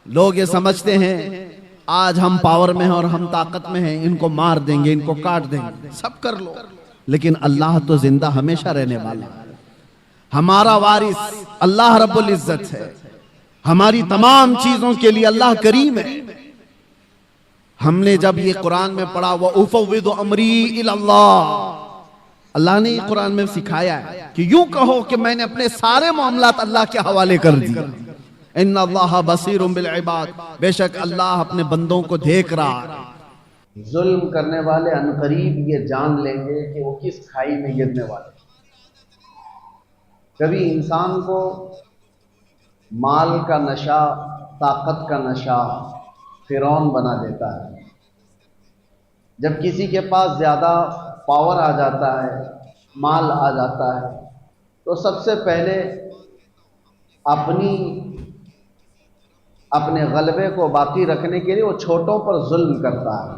लोग ये समझते हैं आज हम पावर में हैं और हम ताकत में हैं, इनको मार देंगे, इनको काट देंगे, सब कर लो, लेकिन अल्लाह तो जिंदा हमेशा रहने वाला है। हमारा वारिस अल्लाह रब्बुल इज्जत है। हमारी तमाम चीजों के लिए अल्लाह करीम है। हमने जब ये कुरान में पढ़ा व उफ़व्विदु अमरी इलल्लाह, अल्लाह ने कुरान में सिखाया है कि यूं कहो कि मैंने अपने सारे मामलात अल्लाह के हवाले कर दिए। इन्ना अल्लाह बसीरुम बिल इबाद, बेशक अल्लाह अपने बंदों को देख रहा है। जुल्म करने वाले अनकरीब ये जान लेंगे कि वो किस खाई में गिरने वाले। कभी इंसान को माल का नशा, ताकत का नशा फिरौन बना देता है। जब किसी के पास ज़्यादा पावर आ जाता है, माल आ जाता है, तो सबसे पहले अपने गलबे को बाकी रखने के लिए वो छोटों पर जुल्म करता है,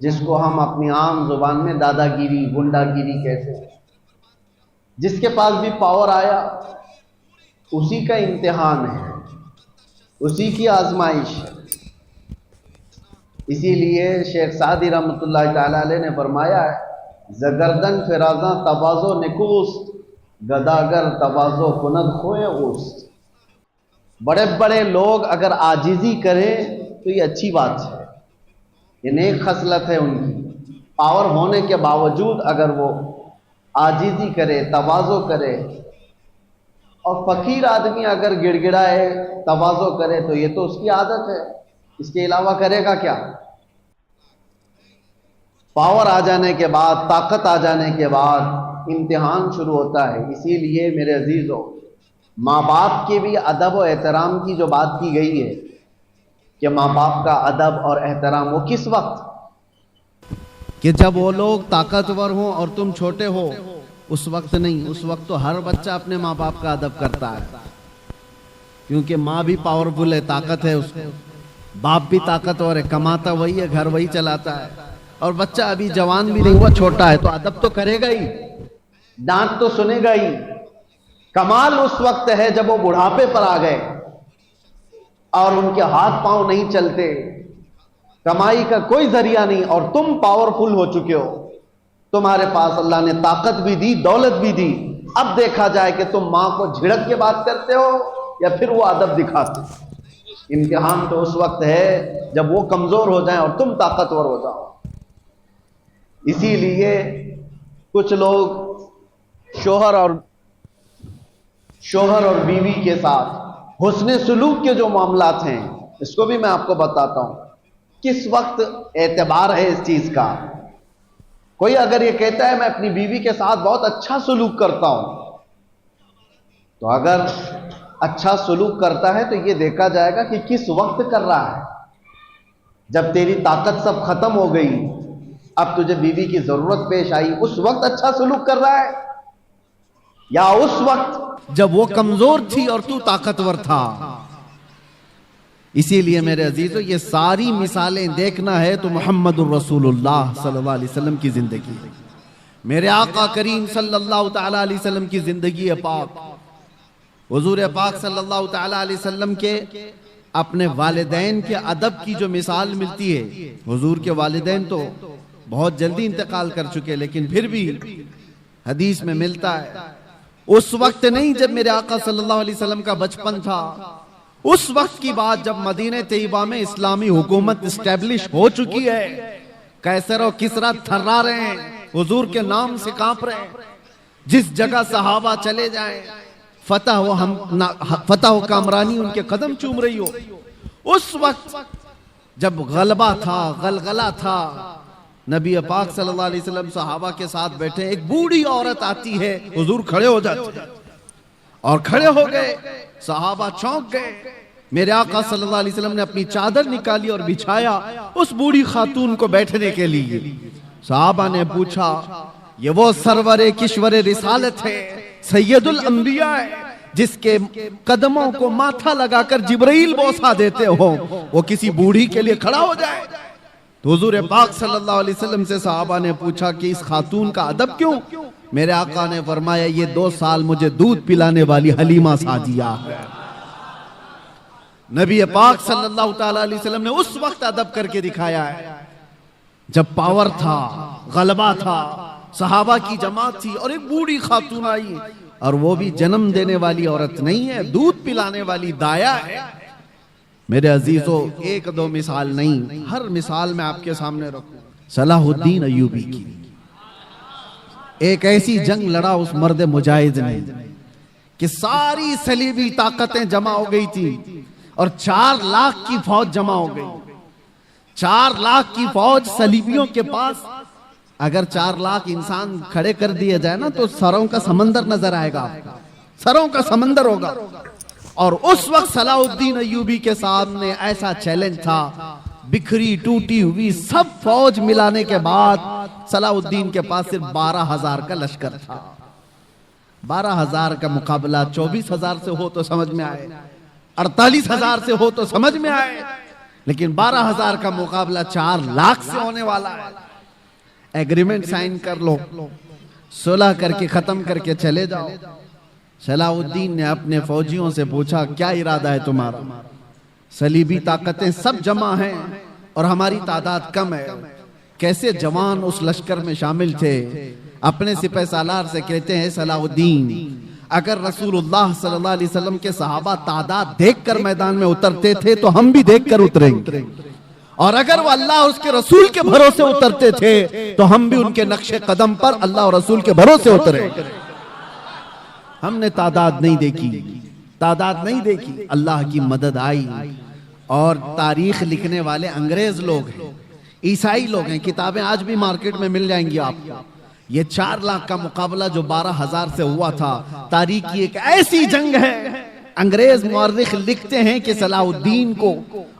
जिसको हम अपनी आम जुबान में दादागिरी, गुंडागिरी कहते हैं। जिसके पास भी पावर आया उसी का इम्तिहान है, उसी की आजमाइश है। इसीलिए शेख सादी रहमतुल्लाह तआला अलैह ने फरमाया है, जगरदन फिराजा तवाज़ो निकूस्त, गदागर तवाज़ो कुनद खोए उस्त। बड़े बड़े लोग अगर आजिज़ी करें तो ये अच्छी बात है, ये नेक खसलत है उनकी। पावर होने के बावजूद अगर वो आजिज़ी करे, तवाज़ो करे, और फ़कीर आदमी अगर गिड़गिड़ाए, तवाज़ो करे, तो ये तो उसकी आदत है, इसके अलावा करेगा क्या। पावर आ जाने के बाद, ताकत आ जाने के बाद इम्तिहान शुरू होता है। इसीलिए मेरे अजीज़ों, माँ बाप के भी अदब और एहतराम की जो बात की गई है कि माँ बाप का अदब और एहतराम वो किस वक्त, कि जब वो लोग ताकतवर हों और तुम छोटे हो, उस वक्त नहीं। उस वक्त तो हर बच्चा अपने माँ बाप का अदब करता है, क्योंकि माँ भी पावरफुल है, ताकत है उसको, बाप भी ताकतवर है, कमाता वही है, घर वही चलाता है, और बच्चा अभी जवान भी नहीं हुआ, छोटा है, तो अदब तो करेगा ही, डांट तो सुनेगा ही। कमाल उस वक्त है जब वो बुढ़ापे पर आ गए और उनके हाथ पांव नहीं चलते, कमाई का कोई जरिया नहीं, और तुम पावरफुल हो चुके हो, तुम्हारे पास अल्लाह ने ताकत भी दी, दौलत भी दी। अब देखा जाए कि तुम मां को झिड़क के बात करते हो या फिर वो अदब दिखाते। इम्तिहान तो उस वक्त है जब वो कमजोर हो जाएं और तुम ताकतवर हो जाओ। इसीलिए कुछ लोग शोहर और बीवी के साथ हुस्ने सुलूक के जो मामलात हैं, इसको भी मैं आपको बताता हूं। किस वक्त एतबार है इस चीज का। कोई अगर ये कहता है मैं अपनी बीवी के साथ बहुत अच्छा सुलूक करता हूं, तो अगर अच्छा सुलूक करता है तो ये देखा जाएगा कि किस वक्त कर रहा है। जब तेरी ताकत सब खत्म हो गई, अब तुझे बीवी की जरूरत पेश आई, उस वक्त अच्छा सुलूक कर रहा है, या उस वक्त जब वो कमजोर थी और तू ताकतवर था। इसीलिए मेरे अजीजों, ये सारी मिसालें देखना है तो मुहम्मदुर रसूलुल्लाह सल्लल्लाहु अलैहि वसल्लम की जिंदगी, मेरे आका करीम सल्लल्लाहु तआला अलैहि वसल्लम की जिंदगी पाक, हुजूर पाक सल्लल्लाहु तआला अलैहि वसल्लम के अपने वालिदैन के अदब की जो मिसाल मिलती है। हुजूर के वालिदैन तो बहुत जल्दी इंतकाल कर चुके, लेकिन फिर भी हदीस में मिलता है उस वक्त नहीं जब मेरे आका सल्लल्लाहु अलैहि वसल्लम का बचपन था, उस वक्त की बात जब मदीने तैयबा में इस्लामी हुकूमत स्टैब्लिश हो चुकी है। कैसर और किसरा थर्रा रहे हैं, हुजूर के नाम से कांप रहे हैं। जिस जगह सहाबा चले जाएं, फतह हो कामरानी उनके कदम चूम रही हो। उस वक्त जब गलबा था, गलगला था, नबी पाक सल्लल्लाहु अलैहि वसल्लम सहाबा के साथ बैठे, एक बूढ़ी औरत आती है, हुजूर खड़े हो जाते हैं, और खड़े हो गए, सहाबा चौंक गए। मेरे आका सल्लल्लाहु अलैहि वसल्लम ने अपनी चादर निकाली और बिछाया उस बूढ़ी खातून को बैठने के लिए। सहाबा ने पूछा, ये वो सरवरे किश्वरे रिसालत है, सैयदुल अंबिया है, जिसके कदमों को माथा लगाकर जिब्राइल बोसा देते हो, वो किसी बूढ़ी के लिए खड़ा हो जाए। तो हुजूर पाक सल्लल्लाहु अलैहि वसल्लम से सहाबा ने पूछा कि इस खातून का अदब क्यों? मेरे आका ने फरमाया, ये 2 साल मुझे दूध पिलाने वाली हलीमा सादिया है। नबी पाक सल्लल्लाहु ताला अलैहि वसल्लम ने उस वक्त अदब करके दिखाया है जब पावर था, गलबा था, सहाबा की जमात थी और एक बूढ़ी खातून आई, और वो भी जन्म देने वाली औरत नहीं है, दूध पिलाने वाली दाया है। मेरे अजीजों, एक दो मिसाल नहीं, हर मिसाल मैं आपके सामने रखूं। सलाहुद्दीन अय्यूबी की एक ऐसी जंग लड़ा उस मर्द मुजाहिद ने कि सारी सलीबी ताकतें जमा हो गई थी और 4 लाख की फौज जमा हो गई। 4 लाख की फौज सलीबियों के पास। अगर 4 लाख इंसान खड़े कर दिए जाए ना तो सरों का समंदर नजर आएगा, सरों का समंदर होगा। और उस वक्त सलाहुद्दीन अय्यूबी के सामने ऐसा चैलेंज था, बिखरी टूटी हुई सब फौज मिलाने के बाद सलाहुद्दीन के पास सिर्फ 12,000 का लश्कर था। 12,000 का मुकाबला 24,000 से हो तो समझ में आए, 48,000 से हो तो समझ में आए, लेकिन 12,000 का मुकाबला 4 लाख से होने वाला है। एग्रीमेंट साइन कर लो, सुलह करके खत्म करके चले जाओ। सलाहुद्दीन ने अपने फौजियों से पूछा, क्या इरादा है तुम्हारा? सलीबी ताकतें सब जमा हैं और हमारी तादाद कम है। कैसे जवान उस लश्कर में शामिल थे। अपने सिपह सालार से कहते हैं, सलाहुद्दीन, अगर रसूलुल्लाह सल्लल्लाहु अलैहि वसल्लम के सहाबा तादाद देखकर मैदान में उतरते थे तो हम भी देखकर उतरेंगे, और अगर वो अल्लाह और उसके रसूल के भरोसे उतरते थे तो हम भी उनके नक्शे कदम पर अल्लाह और रसूल के भरोसे उतरे। हमने तादाद नहीं देखी, तादाद नहीं देखी, अल्लाह की मदद आई। और तारीख लिखने वाले अंग्रेज लोग हैं, ईसाई लोग हैं, किताबें आज भी मार्केट में मिल जाएंगी आपको। ये 4 लाख का मुकाबला जो 12,000 से हुआ था, तारीख की एक ऐसी जंग है। अंग्रेज मुअर्रिख लिखते हैं कि सलाहुद्दीन को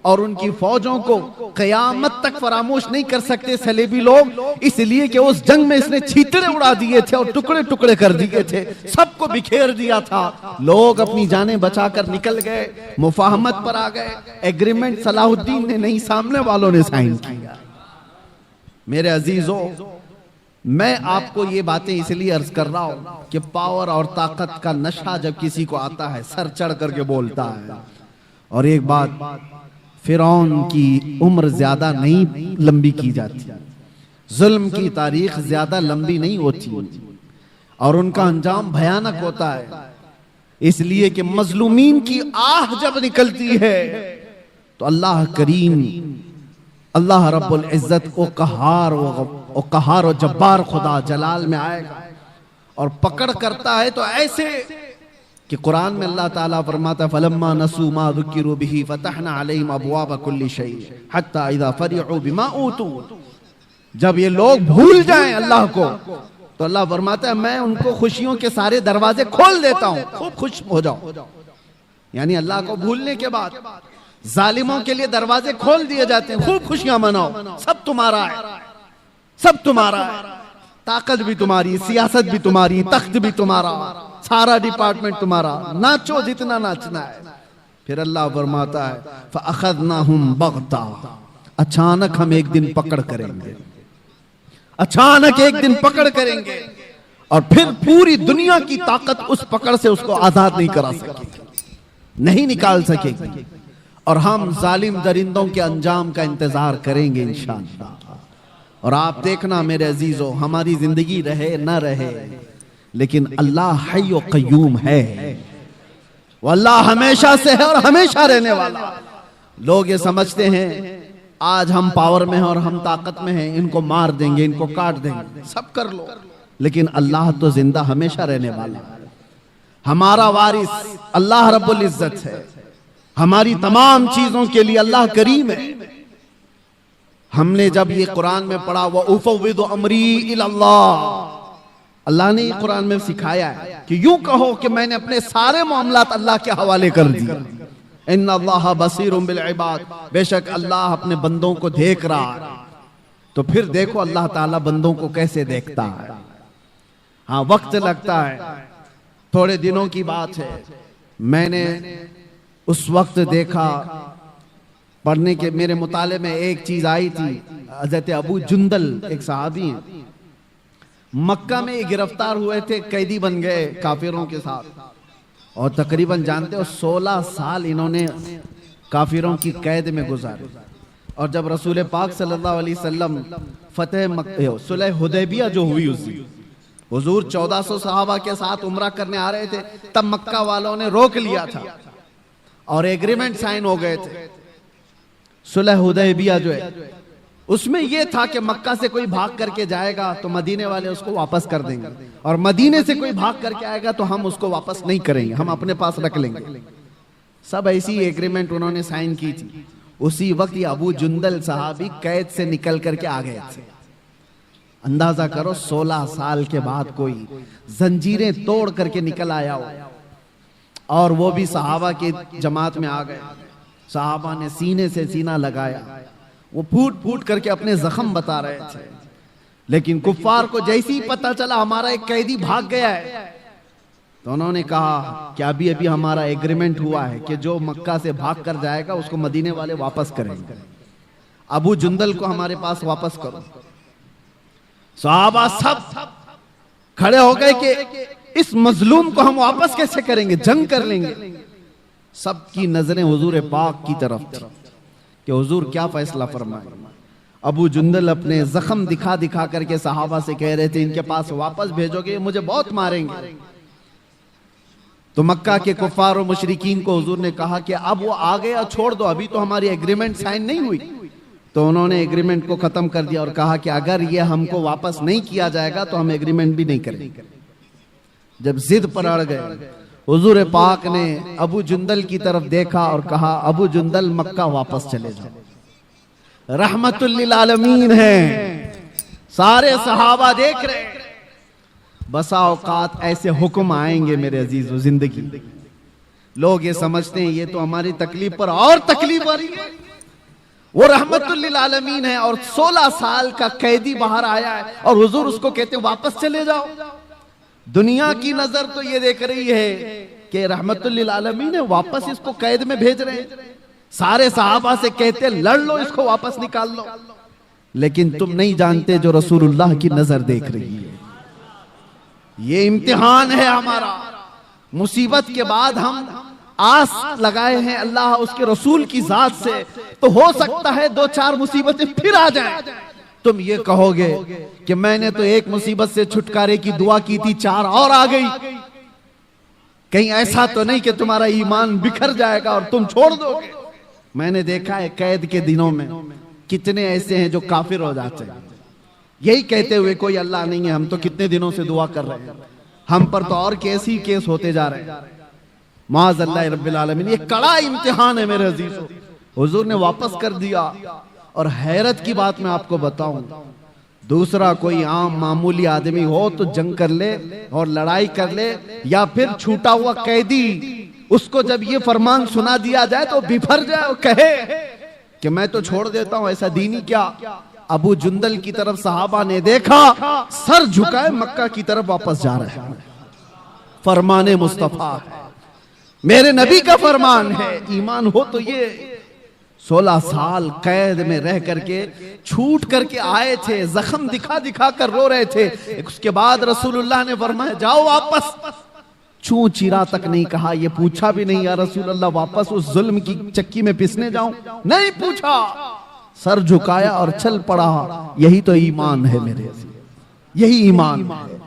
और उनकी फौजों को कयामत तक फरामोश नहीं कर सकते सलेबी लोग, इसलिए कि उस जंग में इसने छींतरे उड़ा दिए थे और टुकड़े टुकड़े कर दिए थे, सबको बिखेर दिया था। लोग अपनी जानें बचाकर निकल गए, मुफाहमत पर आ गए। एग्रीमेंट सलाहुद्दीन ने नहीं, सामने वालों ने साइन किया। मेरे अजीजों, मैं आपको ये बातें इसलिए अर्ज कर रहा हूं कि पावर और ताकत का नशा जब किसी को आता है, सर चढ़ करके बोलता है। और एक बात, फिरौन की उम्र ज्यादा नहीं लंबी की जाती, जुल्म की तारीख ज्यादा लंबी नहीं होती, और उनका अंजाम भयानक होता है। इसलिए कि मजलूमीन की आह जब निकलती है तो अल्लाह करीम, अल्लाह रब्बुल इज्जत को कहार और जब्बार खुदा जलाल में आएगा और पकड़ करता है। तो ऐसे कि कुरान में अल्लाह ताला फरमाता है, फलम्मा नसू मा ज़ुकिरू बिही फतहना अलैहिम अबवाब कुल्ली शै हत्ता इज़ा फरिहू बिमा ऊतू। जब ये लोग भूल जाएं अल्लाह को तो अल्लाह फरमाता है, मैं उनको खुशियों के सारे दरवाजे खोल देता हूं, खूब खुश हो जाओ। यानी अल्लाह को भूलने के बाद जालिमों के लिए दरवाजे खोल दिए जाते हैं, खूब खुशियां मनाओ, सब तुम्हारा है, सब तुम्हारा है, ताकत भी तुम्हारी, सियासत भी तुम्हारी, तख्त भी तुम्हारा, सारा डिपार्टमेंट तुम्हारा, नाचो जितना नाचना है। फिर अल्लाह फरमाता है, फअखज़नाहुम बग़ता, अचानक हम एक दिन पकड़ करेंगे, अचानक एक दिन पकड़ करेंगे, और फिर पूरी दुनिया की ताकत उस पकड़ से उसको आजाद नहीं करा सकेगी, नहीं निकाल सकेगी। और हम जालिम दरिंदों के अंजाम का इंतजार करेंगे इंशाअल्लाह। और आप देखना मेरे अजीजों, हमारी जिंदगी रहे न रहे, लेकिन अल्लाह हय्य व क़य्यूम है, वो अल्लाह हमेशा से है और हमेशा रहने वाला। लोग ये समझते हैं आज हम पावर में हैं और हम ताकत में हैं, इनको मार देंगे, इनको काट देंगे, सब कर लो, लेकिन अल्लाह तो जिंदा हमेशा रहने वाला है। हमारा वारिस अल्लाह रब्बुल इज्जत है, हमारी तमाम चीजों के लिए अल्लाह करीम है। हमने जब ये कुरान में पढ़ा, व उफ़व्विदु अमरी इलल्लाह, अल्लाह ने ये कुरान में सिखाया है कि यूं कहो कि मैंने अपने सारे मामलात अल्लाह के हवाले कर दिए। इन्नल्लाह बसीरुम बिल इबाद, बेशक अल्लाह अपने बंदों को देख रहा है। तो फिर देखो अल्लाह ताला बंदों को कैसे देखता है। हाँ, वक्त लगता है, थोड़े दिनों की बात है, मैंने उस वक्त देखा, पढ़ने के मेरे मुताले में एक चीज आई थी। हज़रत अबू जुंदल एक सहाबी हैं, मक्का में गिरफ्तार हुए थे, कैदी बन गए काफिरों के साथ, और तकरीबन जानते हो 16 साल इन्होंने काफिरों की कैद में गुजारे। और जब रसूल पाक सल्लल्लाहु अलैहि वसल्लम सुलह हुदैबिया जो हुई उस दिन हुजूर 1400 सहाबा के साथ उम्रा करने आ रहे थे, तब मक्का वालों ने रोक लिया था और एग्रीमेंट साइन हो गए थे। सुलह हुदैबिया जो है उसमें यह था कि मक्का से कोई भाग करके जाएगा तो मदीने वाले उसको वापस कर देंगे, और मदीने से कोई भाग करके आएगा तो हम उसको वापस नहीं करेंगे, हम अपने पास रख लेंगे। सब ऐसी एग्रीमेंट उन्होंने साइन की थी। उसी वक्त ये अबू जुंदल सहाबी कैद से निकल करके आ गए थे। अंदाजा करो 16 साल के बाद कोई जंजीरें तोड़ करके निकल आया हो, और वो भी सहाबा के जमात में आ गए। सहाबा ने सीने से सीना लगाया, वो फूट फूट करके अपने जख्म बता रहे थे। लेकिन कुफ्फार को जैसे ही पता चला हमारा एक कैदी भाग गया है, तो उन्होंने कहा कि अभी अभी हमारा एग्रीमेंट हुआ है कि जो मक्का से भाग कर जाएगा उसको मदीने वाले वापस करेंगे, अबू जुंदल को हमारे पास वापस करो। सहाबा सब खड़े हो गए कि इस मजलूम को हम वापस कैसे करेंगे, जंग कर लेंगे। सबकी नजरें हुजूर पाक की तरफ थी कि हुजूर क्या फैसला फरमाए। अबू जुंदल अपने जख्म दिखा दिखा करके सहाबा से कह रहे थे, इनके पास वापस भेजोगे मुझे बहुत मारेंगे। तो मक्का के कुफ्फार और मुशरिकीन को हुजूर ने कहा कि अब वो आ गया छोड़ दो, अभी तो हमारी एग्रीमेंट साइन नहीं हुई। तो उन्होंने एग्रीमेंट को खत्म कर दिया और कहा कि अगर ये हमको वापस नहीं किया जाएगा तो हम एग्रीमेंट भी नहीं करेंगे। जब जिद पर अड़ गए, हुजूर पाक ने अबू जुंदल की तरफ देखा और कहा, अबू जुंदल मक्का वापस चले जाओ, रहमतुल लिल आलमीन है। सारे सहाबा देख रहे। बसा औकात ऐसे हुक्म आएंगे मेरे अजीजों, जिंदगी लोग ये समझते हैं ये तो हमारी तकलीफ पर और तकलीफ आ रही है। वो रहमतुल लिल आलमीन है और 16 साल का कैदी बाहर आया है और हुजूर उसको कहते वापस चले जाओ। दुनिया की नजर तो ये देख रही है कि रहमतुल लिल आलमीन है, वापस इसको कैद में भेज रहे हैं। सारे सहाबा से कहते लड़ लो, इसको वापस निकाल लो। लेकिन तुम नहीं जानते जो रसूलुल्लाह की नजर देख रही है। ये इम्तिहान है हमारा। मुसीबत के बाद हम आस लगाए हैं अल्लाह उसके रसूल की जात से, तो हो सकता है 2-4 मुसीबतें फिर आ जाएं। तुम ये कहोगे कि मैंने तो एक मुसीबत से छुटकारे की दुआ की थी, 4 और आ गई। कहीं ऐसा तो नहीं कि तुम्हारा ईमान बिखर जाएगा और तुम छोड़ दोगे। मैंने देखा है कैद के दिनों में कितने ऐसे हैं जो काफिर हो जाते हैं, यही कहते हुए कोई अल्लाह नहीं है, हम तो कितने दिनों से दुआ कर रहे हैं, हम पर तो और केस ही केस होते जा रहे हैं। माज़ अल्लाह रब्बिल आलमीन, ये कड़ा इम्तिहान है मेरे अजीजों। हुजूर ने वापस कर दिया। और हैरत की बात मैं आपको बताऊं, दूसरा कोई आम मामूली आदमी हो तो जंग कर ले और लड़ाई कर ले, या फिर छूटा हुआ कैदी उसको जब ये फरमान सुना दिया जाए तो बिफर जाए और कहे कि मैं तो छोड़ देता हूं, ऐसा दीनी क्या। अबू जुंदल की तरफ सहाबा ने देखा, सर झुकाए मक्का की तरफ वापस जा रहे हैं। फरमाने मुस्तफा है, मेरे नबी का फरमान है। ईमान हो तो ये 16 साल कैद में रह करके छूट करके आए थे, जख्म दिखा दिखा कर रो रहे थे। उसके बाद रसूलुल्लाह ने फरमाया जाओ वापस। छू चीरा तक नहीं कहा, ये पूछा भी नहीं या रसूलुल्लाह वापस उस जुल्म की चक्की में पिसने जाऊं, नहीं पूछा, सर झुकाया और चल पड़ा। यही तो ईमान है मेरे, यही ईमान है।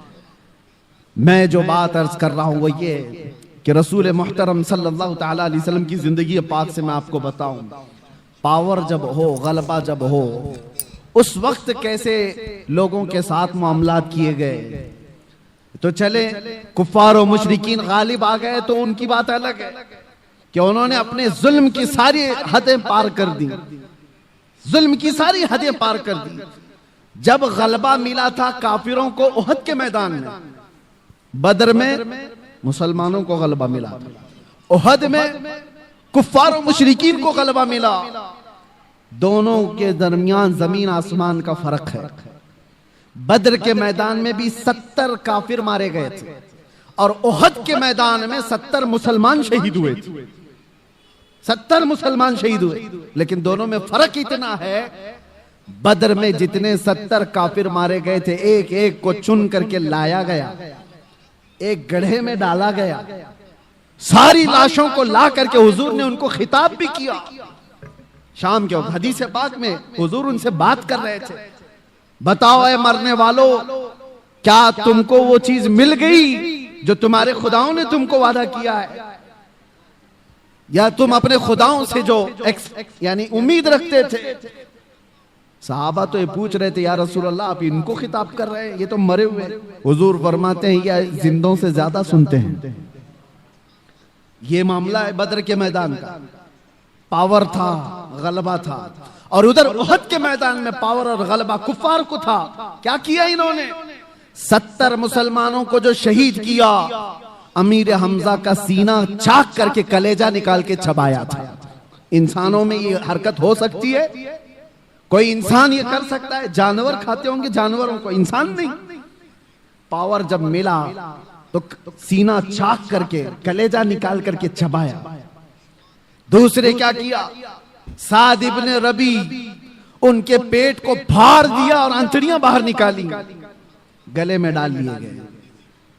मैं जो बात अर्ज कर रहा हूं वो ये कि रसूल मुहतरम सल्लल्लाहु ताला अलैहि वसल्लम की जिंदगी पाक से मैं आपको बताऊं, पावर जब हो, गलबा जब हो, उस वक्त कैसे लोगों के साथ मामलात किए गए। तो चले कुफ्फार और मुशरिकीन गालिब आ गए तो उनकी बात अलग है कि उन्होंने अपने जुल्म की सारी हदें पार कर दी, जुल्म की सारी हदें पार कर दी। जब गलबा मिला था काफिरों को उहद के मैदान में, बदर में मुसलमानों को गलबा मिला था, उहद में कुफ्फार और मुशरिकीन को गलबा मिला। दोनों के दरमियान जमीन आसमान का फर्क है। बद्र के मैदान में भी 70 काफिर मारे गए थे और उहद के मैदान में 70 मुसलमान शहीद हुए थे। 70 मुसलमान शहीद हुए, लेकिन दोनों में फर्क इतना है, बद्र में जितने 70 काफिर मारे गए थे, एक एक को चुन करके लाया गया, एक गड्ढे में डाला गया, सारी लाशों को ला करके हुजूर ने उनको खिताब भी किया शाम के वक्त हदीस पाक में हुजूर उनसे बात कर रहे थे, बताओ ऐ मरने वालों, क्या तुमको वो चीज मिल गई जो तुम्हारे खुदाओं ने तुमको वादा किया है, या तुम अपने खुदाओं से जो यानी उम्मीद रखते थे। सहाबा तो ये पूछ रहे थे, या रसूल अल्लाह आप इनको खिताब कर रहे हैं, ये तो मरे हुए। हुजूर फरमाते हैं, या जिंदों से ज्यादा सुनते हैं। ये मामला है बदर के मैदान का, पावर था, गलबा था, और उधर उहद के मैदान में पावर और गलबा कुफार को था। क्या किया इन्होंने? 70 मुसलमानों को जो शहीद किया, अमीर हमजा का सीना चाक करके कलेजा निकाल के चबाया था। इंसानों में ये हरकत हो सकती है? कोई इंसान ये कर सकता है? जानवर खाते होंगे जानवरों को, इंसान नहीं। पावर जब मिला तो सीना चाक करके कलेजा निकाल करके चबाया। दूसरे क्या किया? साद इब्ने रबी, उनके पेट को फाड़ दिया और आंतड़ियां बाहर निकाली, गले में डाल लिए गए।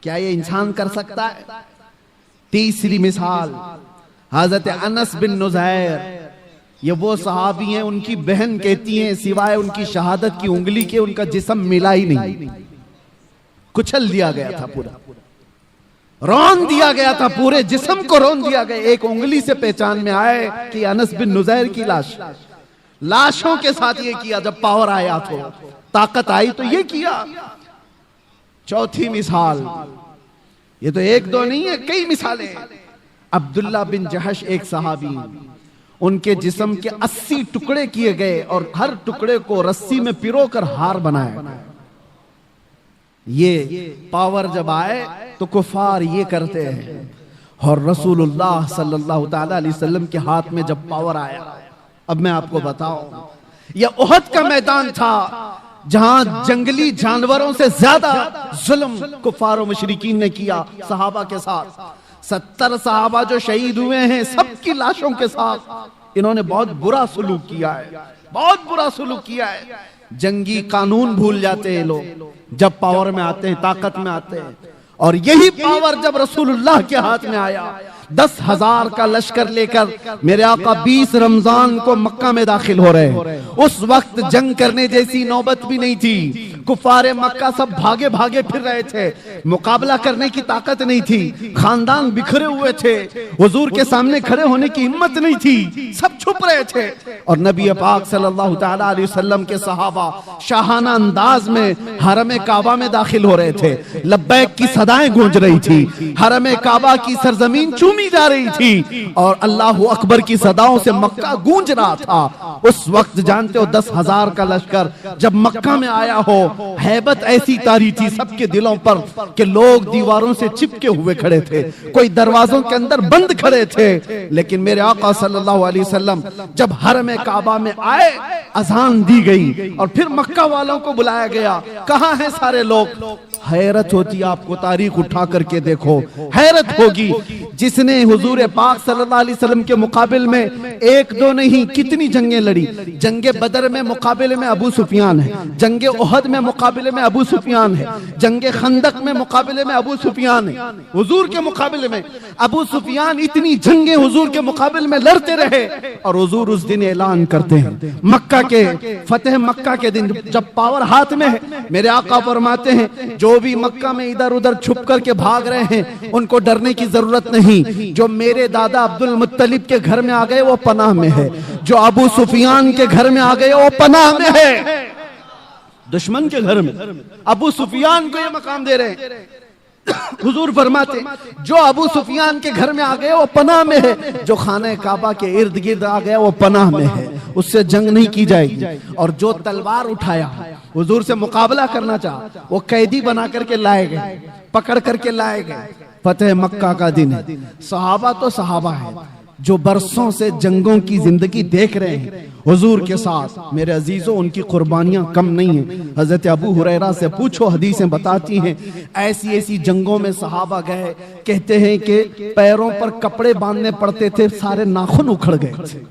क्या ये इंसान कर सकता है? तीसरी मिसाल हजरत अनस बिन नुज़ैर, ये वो सहाबी हैं, उनकी बहन कहती हैं सिवाय उनकी शहादत की उंगली के उनका जिस्म मिला ही नहीं, कुचल दिया गया था, पूरा रौन दिया गया था, पूरे जिस्म को रौन दिया गया। एक उंगली से पहचान में आए कि अनस बिन नुज़ैर की लाश। लाशों के साथ ये किया। जब पावर आया तो, ताकत आई तो ये किया। चौथी मिसाल, ये तो एक दो नहीं है, कई मिसालें। अब्दुल्ला बिन जहश एक सहाबी, उनके जिस्म के 80 टुकड़े किए गए और हर टुकड़े को रस्सी में पिरोकर हार बनाया। ये पावर जब आए तो कुफार ये करते हैं, और रसूलुल्लाह सल्लल्लाहु ताला अलैहि वसल्लम के हाथ में जब पावर आया। अब मैं आपको बताऊं, यह उहद का मैदान था जहां जंगली जानवरों से ज्यादा जुल्म कुफार और मुशरिकीन ने किया सहाबा के साथ। 70 सहाबा जो शहीद हुए हैं, सबकी लाशों के साथ इन्होंने बहुत बुरा सलूक किया है, बहुत बुरा सलूक किया है। जंगी कानून भूल जाते हैं लोग जब पावर में आते हैं, ताकत में आते हैं। और यही पावर जब रसूलुल्लाह के हाथ में आया, 10,000 का लश्कर लेकर मेरे आका 20 रमजान को मक्का में दाखिल हो रहे हैं। उस वक्त जंग करने जैसी नौबत भी नहीं थी। कुफारे मक्का सब भागे भागे फिर रहे थे, मुकाबला करने की ताकत नहीं थी, खानदान बिखरे हुए थे, हुजूर के सामने खड़े होने की हिम्मत नहीं थी, सब छुप रहे थे। और नबी पाक सल्लल्लाहु ताला अलैहि वसल्लम के सहाबा शाहाना अंदाज में हरम काबा में दाखिल हो रहे थे। लब्बैक की सदाएं गूंज रही थी, हरम काबा की सरजमीन चूमी जा रही थी, और अल्लाहु अकबर की सदाओं से मक्का गूंज रहा था। उस वक्त जानते हो 10,000 का लश्कर जब मक्का में आया हो, हैबत ऐसी तारी थी सबके दिलों पर कि लोग दीवारों से चिपके हुए खड़े थे, कोई दरवाजों के अंदर बंद खड़े थे। लेकिन मेरे आका सल्लल्लाहु अलैहि वसल्लम जब हरम काबा में आए, अजान दी गई और फिर मक्का वालों को बुलाया गया। कहां हैं सारे लोग? हैरत होती, आपको तारीख उठा करके देखो, हैरत होगी। जिसने हुजूर पाक सल्लल्लाहु अलैहि वसल्लम के मुकाबिल में एक दो नहीं कितनी जंगें लड़ी। जंगे बदर में मुकाबले में अबू सुफियान है, जंगे उहद में मुकाबले में अबू सुफियान है, जंगे खंदक में मुकाबले में अबू सुफियान है। हुजूर के मुकाबले में अबू सुफियान इतनी जंगे हुजूर के मुकाबले में लड़ते रहे, और हुजूर उस दिन ऐलान करते हैं मक्का के फतेह मक्का के दिन जब पावर हाथ में है, मेरे आका फरमाते हैं जो भी मक्का में इधर उधर छुप करके भाग रहे हैं उनको डरने की जरूरत नहीं। जो मेरे दादा अब्दुल मुत्तलिब के घर में आ गए वो पनाह में है, जो अबू सुफियान के घर में आ गए वो पनाह में है। दुश्मन के घर में अबू सुफियान को ये मकाम दे रहे हैं। हुजूर फरमाते जो अबू सुफियान के घर में आ गए वो पनाह में है, जो खाने काबा के इर्द गिर्द आ गया वो पनाह में है, उससे जंग नहीं की जाएगी। और जो तलवार उठाया हुजूर से मुकाबला करना चाहा, वो कैदी बना करके लाए गए, पकड़ करके लाए गए। फतेह मक्का का दिन है। सहाबा तो सहाबा है जो बरसों से जंगों की जिंदगी देख रहे हैं हुजूर के साथ। मेरे अजीजों, उनकी कुर्बानियां कम नहीं है। हजरत अबू हुरैरा से पूछो, हदीसें बताती हैं ऐसी ऐसी जंगों में सहाबा गए, कहते हैं कि पैरों पर कपड़े बांधने पड़ते थे, सारे नाखून उखड़ गए थे।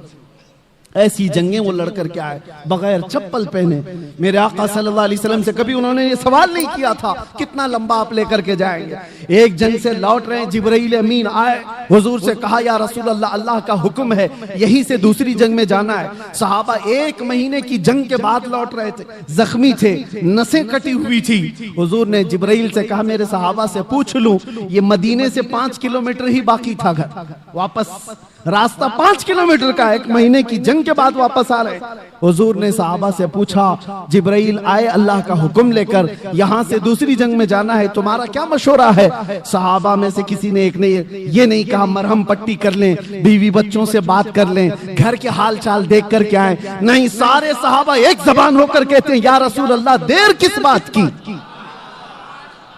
ऐसी जंगें वो लड़ करके आए बगैर चप्पल पहने। मेरे आका सल्लल्लाहु अलैहि वसल्लम से कभी उन्होंने ये सवाल नहीं किया था कितना लंबा आप लेकर के जाएंगे। एक जंग से लौट रहे जिब्राइल अमीन आए, हुजूर से कहा या रसूल अल्लाह, अल्लाह का हुक्म है यहीं से दूसरी जंग में जाना है। सहाबा 1 महीने की जंग के बाद लौट रहे थे, जख्मी थे, नसें कटी हुई थी। हुजूर ने जिब्राइल से कहा मेरे सहाबा से पूछ लूं, ये मदीने से 5 किलोमीटर ही बाकी था घर, वापस रास्ता 5 किलोमीटर का, 1 महीने की जंग के बाद वापस आ रहे। हुजूर ने सहाबा से पूछा, जिब्राइल आए अल्लाह का हुक्म लेकर, यहां से दूसरी जंग में जाना है, तुम्हारा क्या मशवरा है? सहाबा में से किसी ने एक ने ये नहीं कहा मरहम पट्टी कर लें, बीवी बच्चों से बात कर लें, घर के हाल चाल देख कर के आए। नहीं, सारे सहाबा एक जबान होकर कहते हैं या रसूल अल्लाह, देर किस बात की,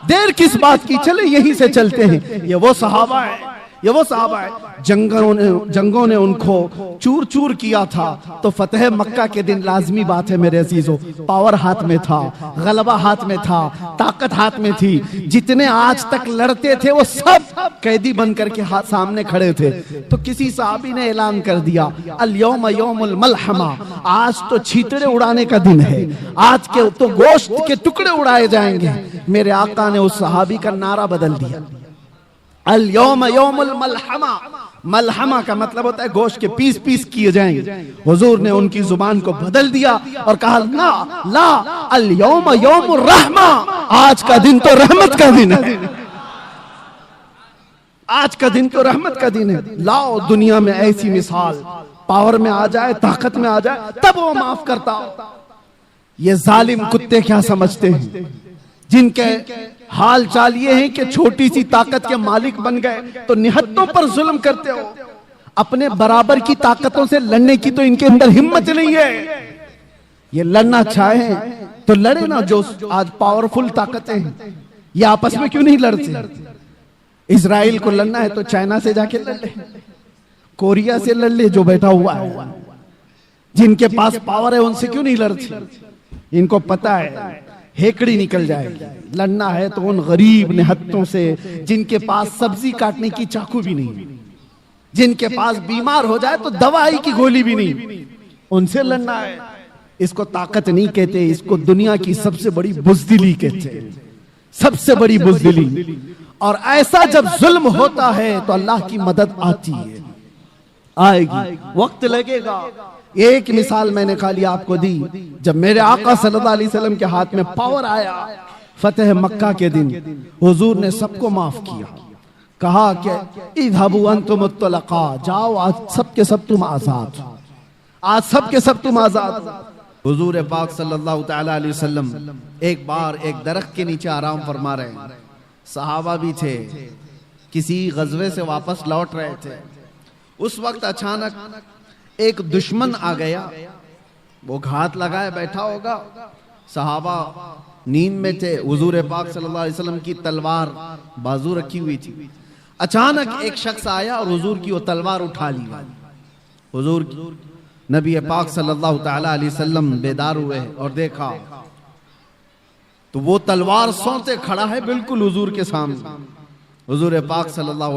देर किस बात की, चले यहीं से चलते हैं। ये वो सहाबा है, ये वो साहबा है जंगों ने उनको चूर चूर किया था। तो फतेह मक्का के दिन लाजमी बात है मेरे अजीजों, पावर हाथ में था, गलबा हाथ में था, ताकत हाथ में थी। जितने आज तक लड़ते थे वो सब कैदी बन करके सामने खड़े थे। तो किसी साहबी ने ऐलान कर दिया अल यौम यौमुल मलहमा, आज तो छीतरे उड़ाने का दिन है, आज के तो गोश्त के टुकड़े उड़ाए जाएंगे। मेरे आका ने उस सहाबी का नारा बदल दिया, अल यौम यौमुल मलहमा। मलहमा का मतलब होता है गोश्त के पीस पीस किए जाएंगे। हुजूर ने उनकी जुबान को बदल दिया और कहा ला ला, अल यौम यौमुर रहमा, आज का दिन तो रहमत का दिन है, आज का दिन तो रहमत का दिन है। लाओ दुनिया में ऐसी मिसाल, पावर में आ जाए, ताकत में आ जाए, तब वो माफ करता। ये जालिम कुत्ते क्या समझते हैं, जिनके हाल चाल ये है कि छोटी सी ताकत के मालिक बन गए तो निहत्तों पर जुल्म करते हो। अपने बराबर की ताकतों से लड़ने की तो इनके अंदर हिम्मत नहीं है। ये लड़ना चाहे तो लड़े ना, जो आज पावरफुल ताकतें हैं ये आपस में क्यों नहीं लड़ते? इजराइल को लड़ना है तो चाइना से जाके लड़ ले, कोरिया से लड़ ले जो बैठा हुआ है। जिनके पास पावर है उनसे क्यों नहीं लड़ते? इनको पता है हेकड़ी निकल जाएगी। लड़ना है तो उन गरीब निहत्तों से जिनके पास सब्जी काटने की चाकू भी नहीं, जिनके पास बीमार हो जाए तो दवाई की गोली भी नहीं, उनसे लड़ना है। इसको ताकत नहीं कहते, इसको दुनिया की सबसे बड़ी बुज़दिली कहते हैं, सबसे बड़ी बुज़दिली। और ऐसा जब जुल्म होता है तो अल्लाह की मदद आती है, आएगी, वक्त लगेगा। एक मिसाल मैंने खाली आपको दी, जब मेरे आका सल्लल्लाहु अलैहि वसल्लम के हाथ में पावर आया फतेह मक्का के दिन, हुजूर ने सबको माफ किया, कहा कि इज़हबू अंतुम मुत्तलक़ा, जाओ आज सब के सब तुम आजाद, आज सब के सब तुम आजाद। हुजूर पाक सल्लल्लाहु तआला अलैहि वसल्लम एक बार एक दरख्त के नीचे आराम फरमा रहे हैं, सहाबा भी थे, किसी गज़वे से वापस लौट रहे थे। उस वक्त अचानक एक दुश्मन आ गया, वो घात लगाए बैठा होगा, सहाबा नींद में थे, हुजूर पाक सल्लल्लाहु अलैहि वसल्लम की तलवार बाजू रखी हुई थी। अचानक एक शख्स आया और हुजूर की वो तलवार उठा ली। हुजूर नबी पाक सल्लल्लाहु तआला अलैहि वसल्लम बेदार हुए और देखा तो वो तलवार सोते खड़ा है बिल्कुल हुजूर के सामने। हुजूर पाक सल्लल्लाहु